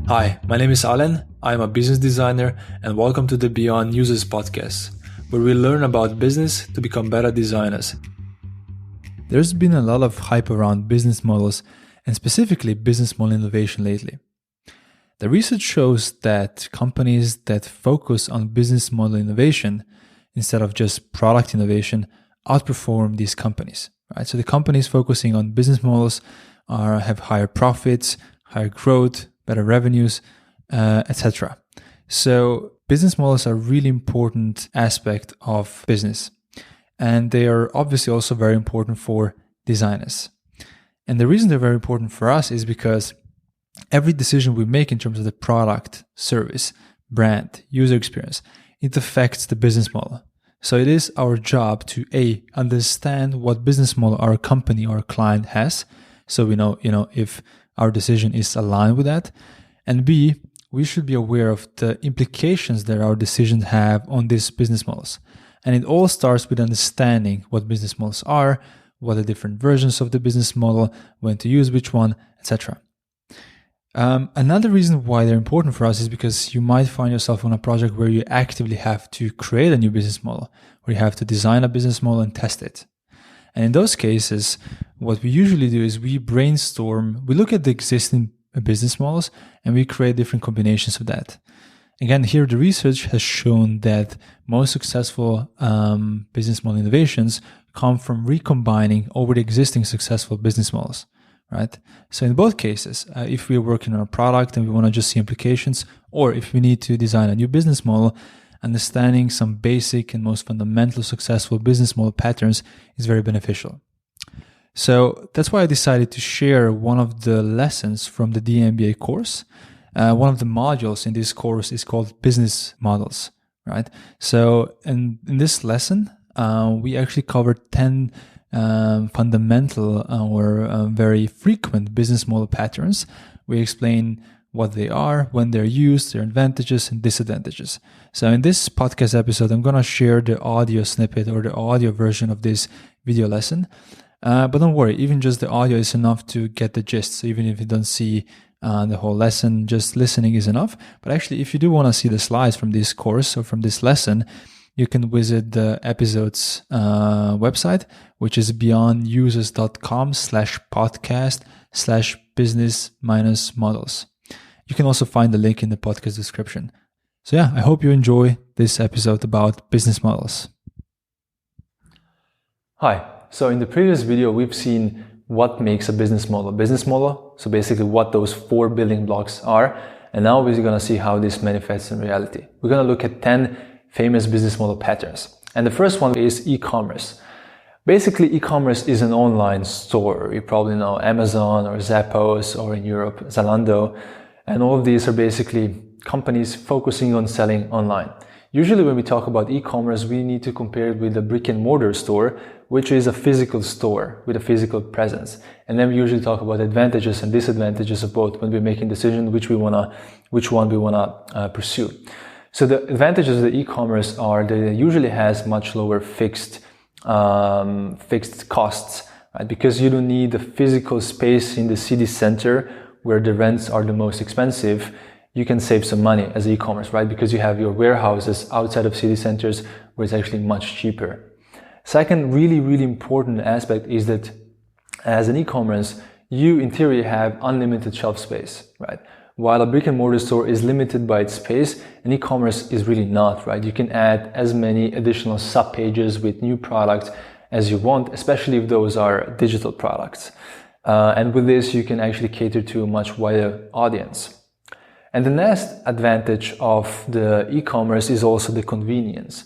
Hi, my name is Alen. I'm a business designer and welcome to the Beyond Users podcast, where we learn about business to become better designers. There's been a lot of hype around business models and specifically business model innovation lately. The research shows that companies that focus on business model innovation instead of just product innovation outperform these companies, right? So the companies focusing on business models have higher profits, higher growth, better revenues, etc. So business models are a really important aspect of business. And they are obviously also very important for designers. And the reason they're very important for us is because every decision we make in terms of the product, service, brand, user experience, it affects the business model. So it is our job to A, understand what business model our company or client has. So we know, if our decision is aligned with that. And B, we should be aware of the implications that our decisions have on these business models. And it all starts with understanding what business models are, what are different versions of the business model, when to use which one, etc. Another reason why they're important for us is because you might find yourself on a project where you actively have to create a new business model, where you have to design a business model and test it. And in those cases, what we usually do is we brainstorm, we look at the existing business models and we create different combinations of that. Again, here the research has shown that most successful business model innovations come from recombining already existing successful business models, right? So in both cases, if we're working on a product and we want to just see implications, or if we need to design a new business model, understanding some basic and most fundamental successful business model patterns is very beneficial. So that's why I decided to share one of the lessons from the d.MBA course. One of the modules in this course is called business models, right? So in this lesson, we actually covered 10 fundamental or very frequent business model patterns. We explain what they are, when they're used, their advantages and disadvantages. So in this podcast episode, I'm going to share the audio snippet or the audio version of this video lesson. But don't worry, even just the audio is enough to get the gist. So even if you don't see the whole lesson, just listening is enough. But actually, if you do want to see the slides from this course or from this lesson, you can visit the episode's website, which is beyondusers.com/podcast/business-models. You can also find the link in the podcast description. So yeah, I hope you enjoy this episode about business models. Hi. So in the previous video, we've seen what makes a business model. Business model, so basically what those 4 building blocks are. And now we're going to see how this manifests in reality. We're going to look at 10 famous business model patterns. And the first one is e-commerce. Basically, e-commerce is an online store. You probably know Amazon or Zappos, or in Europe, Zalando. And all of these are basically companies focusing on selling online. Usually when we talk about e-commerce, we need to compare it with a brick and mortar store, which is a physical store with a physical presence. And then we usually talk about advantages and disadvantages of both when we're making decisions which one we wanna pursue. So the advantages of the e-commerce are that it usually has much lower fixed costs, right? Because you don't need a physical space in the city center where the rents are the most expensive. You can save some money as e-commerce, right? Because you have your warehouses outside of city centers where it's actually much cheaper. Second, really, really important aspect is that as an e-commerce, you in theory have unlimited shelf space, right? While a brick and mortar store is limited by its space, an e-commerce is really not, right? You can add as many additional sub-pages with new products as you want, especially if those are digital products. And with this, you can actually cater to a much wider audience. And the next advantage of the e-commerce is also the convenience.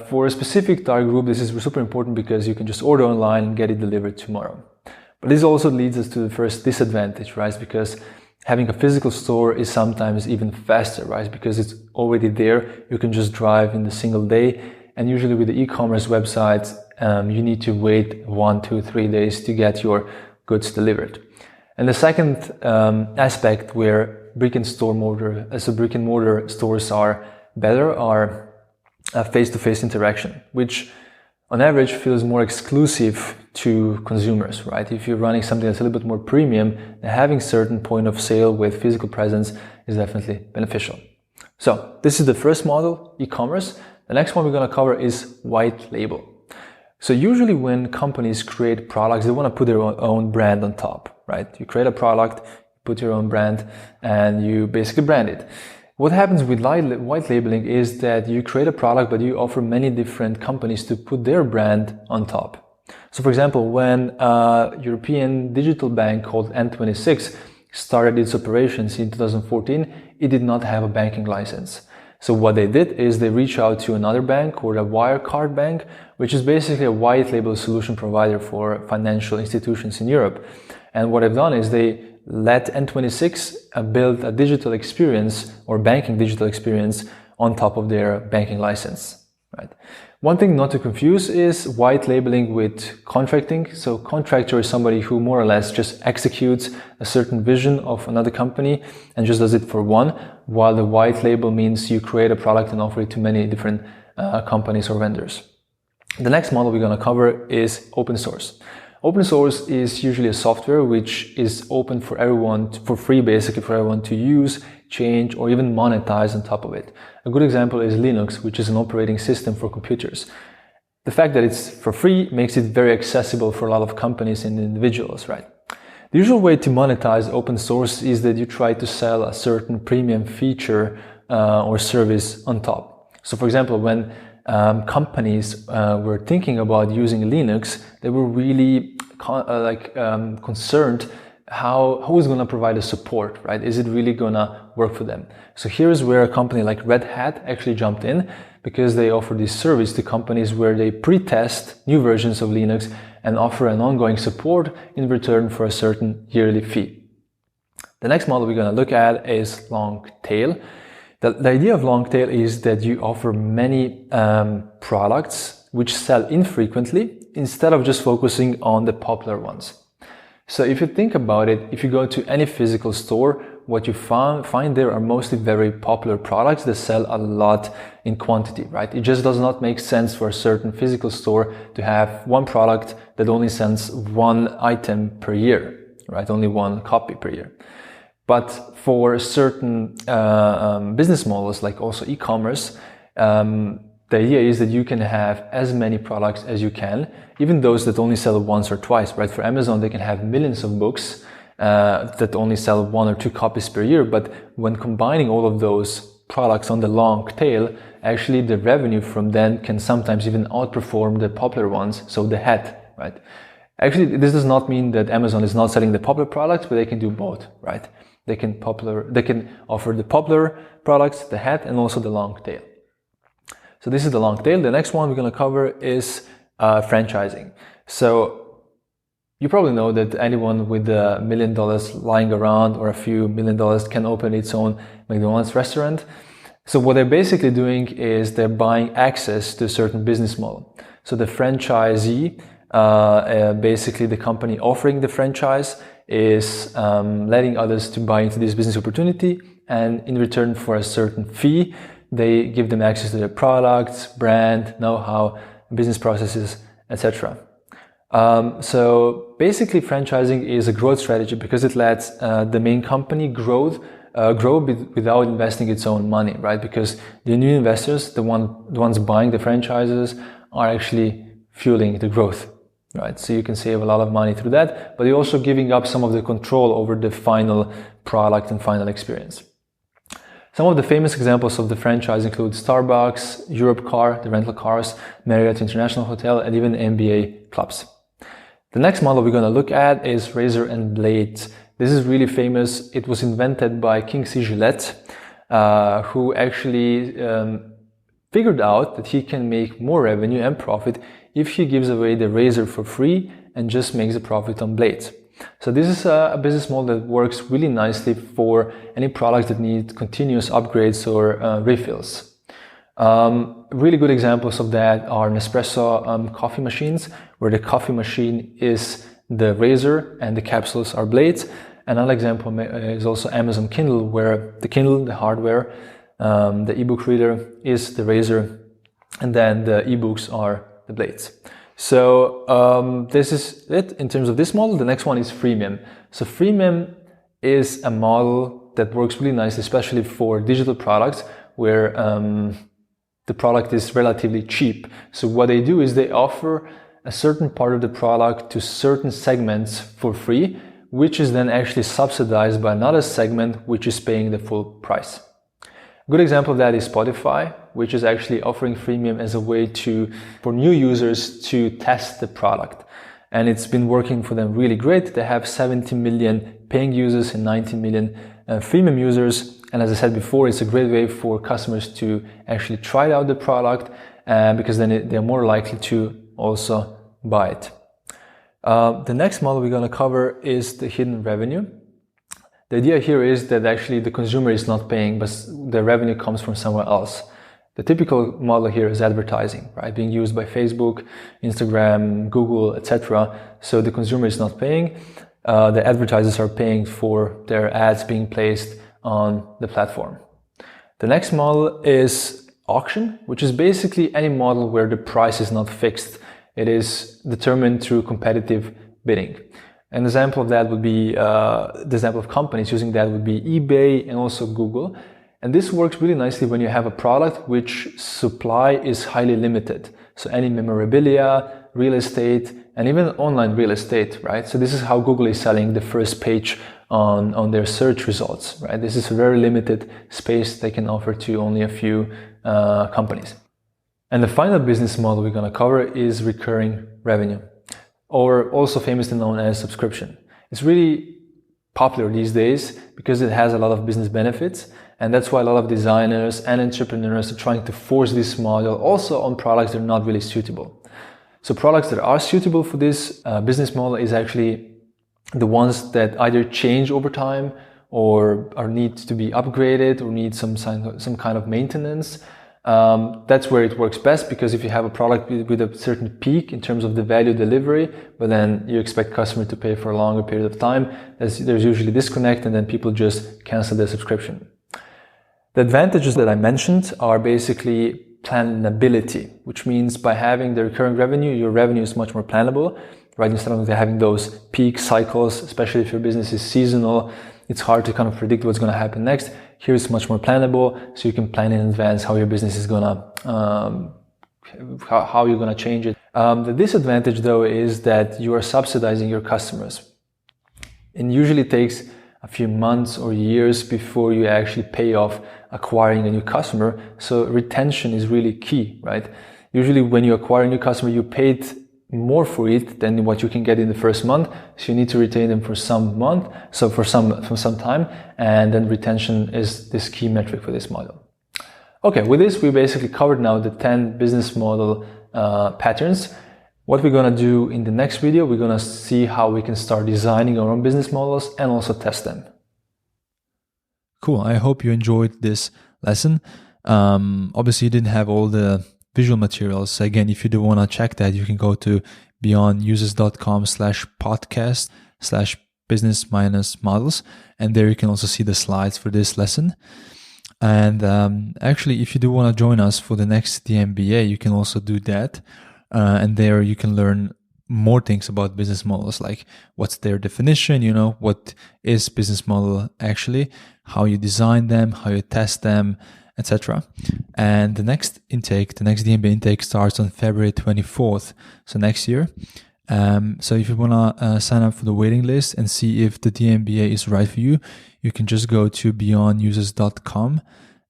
For a specific target group, this is super important because you can just order online and get it delivered tomorrow. But this also leads us to the first disadvantage, right? Because having a physical store is sometimes even faster, right? Because it's already there. You can just drive in a single day. And usually with the e-commerce websites, you need to wait 1, 2, 3 days to get your goods delivered. And the second aspect where brick and mortar stores are better are face-to-face interaction, which on average feels more exclusive to consumers, right? If you're running something that's a little bit more premium, having certain point of sale with physical presence is definitely beneficial. So this is the first model, e-commerce. The next one we're going to cover is white label. So usually when companies create products, they want to put their own brand on top, right? You create a product, put your own brand, and you basically brand it. What happens with white labeling is that you create a product, but you offer many different companies to put their brand on top. So for example, when a European digital bank called N26 started its operations in 2014, it did not have a banking license. So what they did is they reached out to another bank called a Wirecard bank, which is basically a white label solution provider for financial institutions in Europe. And what they've done is they let N26 build a digital experience or banking digital experience on top of their banking license, right? One thing not to confuse is white labeling with contracting. So contractor is somebody who more or less just executes a certain vision of another company and just does it for one, while the white label means you create a product and offer it to many different companies or vendors. The next model we're going to cover is open source. Open source is usually a software which is open for everyone, for free basically for everyone to use, change, or even monetize on top of it. A good example is Linux, which is an operating system for computers. The fact that it's for free makes it very accessible for a lot of companies and individuals, right? The usual way to monetize open source is that you try to sell a certain premium feature or service on top. So for example, when companies were thinking about using Linux, they were really concerned who is going to provide the support, right? Is it really going to work for them? So here's where a company like Red Hat actually jumped in, because they offer this service to companies where they pre-test new versions of Linux and offer an ongoing support in return for a certain yearly fee. The next model we're going to look at is long tail. The idea of long tail is that you offer many products which sell infrequently instead of just focusing on the popular ones. So if you think about it, if you go to any physical store, what you find there are mostly very popular products that sell a lot in quantity, right? It just does not make sense for a certain physical store to have one product that only sells one item per year, right? Only one copy per year. But for certain business models, like also e-commerce, the idea is that you can have as many products as you can, even those that only sell once or twice, right? For Amazon, they can have millions of books that only sell 1 or 2 copies per year. But when combining all of those products on the long tail, actually the revenue from them can sometimes even outperform the popular ones, so the hat, right? Actually, this does not mean that Amazon is not selling the popular products, but they can do both, right? They can offer the popular products, the hat, and also the long tail. So this is the long tail. The next one we're going to cover is franchising. So you probably know that anyone with $1 million lying around or a few $1 million can open its own McDonald's restaurant. So what they're basically doing is they're buying access to a certain business model. So the franchisee, basically the company offering the franchise, is letting others to buy into this business opportunity, and in return for a certain fee, they give them access to their products, brand, know-how, business processes, etc. So basically franchising is a growth strategy because it lets the main company grow without investing its own money, right? Because the new investors, the ones buying the franchises, are actually fueling the growth, right? So you can save a lot of money through that, but you're also giving up some of the control over the final product and final experience. Some of the famous examples of the franchise include Starbucks, Europcar, the rental cars, Marriott International Hotel, and even NBA clubs. The next model we're going to look at is razor and blades. This is really famous. It was invented by King C. Gillette, who actually figured out that he can make more revenue and profit if he gives away the razor for free and just makes a profit on blades. So this is a business model that works really nicely for any products that need continuous upgrades or refills. Really good examples of that are Nespresso coffee machines, where the coffee machine is the razor and the capsules are blades. Another example is also Amazon Kindle, where the Kindle, the hardware, the ebook reader is the razor, and then the ebooks are the blades. So this is it in terms of this model. The next one is freemium. So freemium is a model that works really nicely, especially for digital products where the product is relatively cheap. So what they do is they offer a certain part of the product to certain segments for free, which is then actually subsidized by another segment which is paying the full price. A good example of that is Spotify, which is actually offering freemium as a way for new users to test the product. And it's been working for them really great. They have 70 million paying users and 90 million freemium users. And as I said before, it's a great way for customers to actually try out the product because then they're more likely to also buy it. The next model we're going to cover is the hidden revenue. The idea here is that actually the consumer is not paying, but the revenue comes from somewhere else. The typical model here is advertising, right? Being used by Facebook, Instagram, Google, etc. So the consumer is not paying. The advertisers are paying for their ads being placed on the platform. The next model is auction, which is basically any model where the price is not fixed. It is determined through competitive bidding. An example of that would be, the example of companies using that would be eBay and also Google. And this works really nicely when you have a product which supply is highly limited. So any memorabilia, real estate, and even online real estate, right? So this is how Google is selling the first page on their search results, right? This is a very limited space they can offer to only a few companies. And the final business model we're going to cover is recurring revenue, or also famously known as subscription. It's really popular these days because it has a lot of business benefits, and that's why a lot of designers and entrepreneurs are trying to force this model also on products that are not really suitable. So products that are suitable for this business model is actually the ones that either change over time or need to be upgraded or need some kind of maintenance. That's where it works best, because if you have a product with a certain peak in terms of the value delivery, but then you expect customer to pay for a longer period of time, there's usually disconnect, and then people just cancel their subscription. The advantages that I mentioned are basically planability, which means by having the recurring revenue, your revenue is much more plannable, right? Instead of having those peak cycles, especially if your business is seasonal, it's hard to kind of predict what's going to happen next. Here it's much more plannable, so you can plan in advance how your business is gonna, how you're gonna change it. The disadvantage though is that you are subsidizing your customers. It usually takes a few months or years before you actually pay off acquiring a new customer. So retention is really key, right? Usually when you acquire a new customer, you paid more for it than what you can get in the first month. So you need to retain them for some time, and then retention is this key metric for this model. Okay, with this, we basically covered now the 10 business model patterns. What we're going to do in the next video, we're going to see how we can start designing our own business models and also test them. Cool. I hope you enjoyed this lesson. Obviously, you didn't have all the visual materials. Again, if you do want to check that, you can go to beyondusers.com/podcast/business-models, and there you can also see the slides for this lesson. And actually, if you do want to join us for the next d.MBA, you can also do that. And there you can learn more things about business models, like what's their definition, what is business model actually, how you design them, how you test them, etc. And the next d.MBA intake starts on February 24th, so next year. So if you want to sign up for the waiting list and see if the d.MBA is right for you, you can just go to beyondusers.com,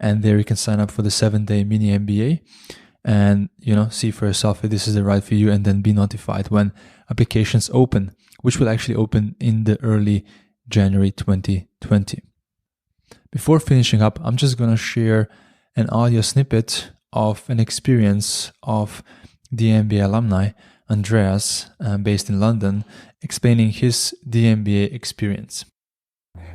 and there you can sign up for the 7-day mini MBA and see for yourself if this is the right for you, and then be notified when applications open, which will actually open in the early January 2020. Before finishing up, I'm just going to share an audio snippet of an experience of d.MBA alumni, Andreas, based in London, explaining his d.MBA experience.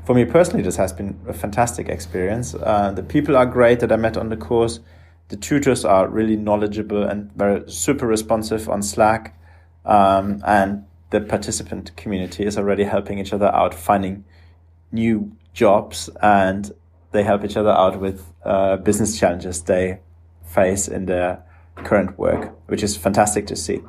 For me personally, this has been a fantastic experience. The people are great that I met on the course. The tutors are really knowledgeable and very super responsive on Slack. And the participant community is already helping each other out, finding new jobs, and they help each other out with business challenges they face in their current work, which is fantastic to see.